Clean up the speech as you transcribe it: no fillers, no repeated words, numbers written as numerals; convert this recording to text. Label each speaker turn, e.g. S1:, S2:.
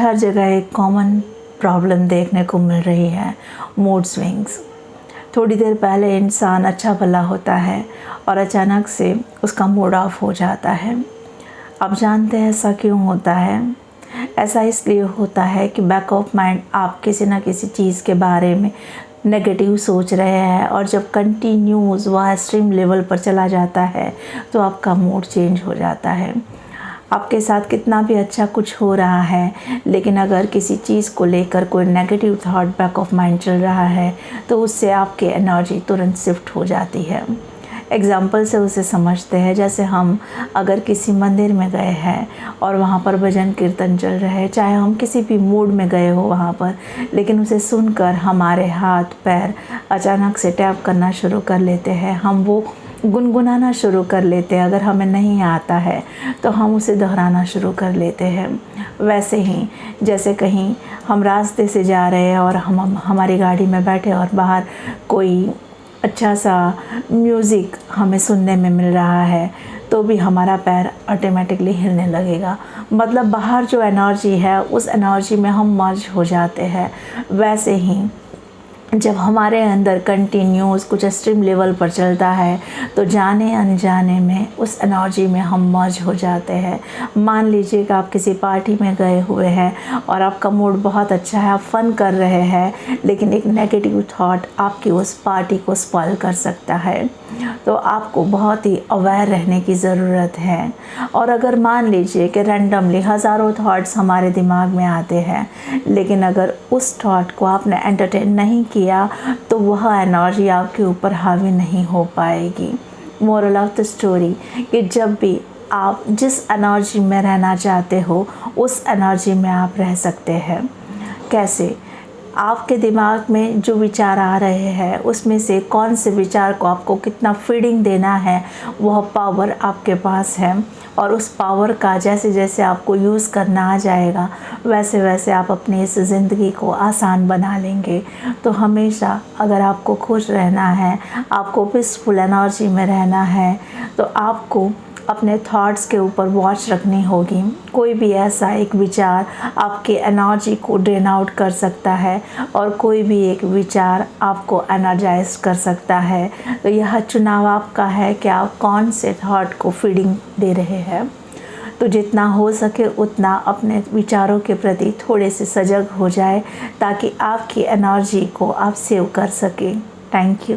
S1: हर जगह एक common problem देखने को मिल रही है, मूड स्विंग्स। थोड़ी देर पहले इंसान अच्छा भला होता है और अचानक से उसका मूड ऑफ हो जाता है। आप जानते हैं ऐसा क्यों होता है? ऐसा इसलिए होता है कि बैक ऑफ माइंड आप किसी न किसी चीज़ के बारे में नेगेटिव सोच रहे हैं, और जब कंटिन्यूस वह एक्सट्रीम लेवल पर चला जाता है तो आपका मूड चेंज हो जाता है। आपके साथ कितना भी अच्छा कुछ हो रहा है, लेकिन अगर किसी चीज़ को लेकर कोई negative thought back of mind चल रहा है तो उससे आपकी एनर्जी तुरंत शिफ्ट हो जाती है। एग्ज़ाम्पल से उसे समझते हैं, जैसे हम अगर किसी मंदिर में गए हैं और वहाँ पर भजन कीर्तन चल रहा है, चाहे हम किसी भी मूड में गए हो वहाँ पर, लेकिन उसे सुनकर हमारे हाथ पैर अचानक से टैप करना शुरू कर लेते हैं, हम वो गुनगुनाना शुरू कर लेते हैं। अगर हमें नहीं आता है तो हम उसे दोहराना शुरू कर लेते हैं। वैसे ही जैसे कहीं हम रास्ते से जा रहे हैं और हम हमारी गाड़ी में बैठे और बाहर कोई अच्छा सा म्यूज़िक हमें सुनने में मिल रहा है तो भी हमारा पैर ऑटोमेटिकली हिलने लगेगा। मतलब बाहर जो एनर्जी है उस एनर्जी में हम मर्ज हो जाते हैं। वैसे ही जब हमारे अंदर कंटिन्यूस कुछ एक्सट्रीम लेवल पर चलता है तो जाने अनजाने में उस एनर्जी में हम मर्ज हो जाते हैं। मान लीजिए कि आप किसी पार्टी में गए हुए हैं और आपका मूड बहुत अच्छा है, आप फ़न कर रहे हैं, लेकिन एक नेगेटिव थॉट आपकी उस पार्टी को स्पॉइल कर सकता है। तो आपको बहुत ही अवेयर रहने की ज़रूरत है। और अगर मान लीजिए कि रैंडमली हज़ारों थॉट्स हमारे दिमाग में आते हैं, लेकिन अगर उस थॉट को आपने एंटरटेन नहीं किया तो वह एनर्जी आपके ऊपर हावी नहीं हो पाएगी। मोरल ऑफ द स्टोरी कि जब भी आप जिस एनर्जी में रहना चाहते हो उस एनर्जी में आप रह सकते हैं। कैसे? आपके दिमाग में जो विचार आ रहे हैं उसमें से कौन से विचार को आपको कितना फीडिंग देना है, वह पावर आपके पास है। और उस पावर का जैसे जैसे आपको यूज़ करना आ जाएगा वैसे वैसे आप अपनी इस ज़िंदगी को आसान बना लेंगे। तो हमेशा अगर आपको खुश रहना है, आपको पीसफुल एनर्जी में रहना है, तो आपको अपने थॉट्स के ऊपर वॉच रखनी होगी। कोई भी ऐसा एक विचार आपकी एनर्जी को ड्रेन आउट कर सकता है और कोई भी एक विचार आपको एनर्जाइज कर सकता है। तो यह चुनाव आपका है कि आप कौन से थॉट को फीडिंग दे रहे हैं। तो जितना हो सके उतना अपने विचारों के प्रति थोड़े से सजग हो जाए ताकि आपकी एनर्जी को आप सेव कर सकें। Thank you.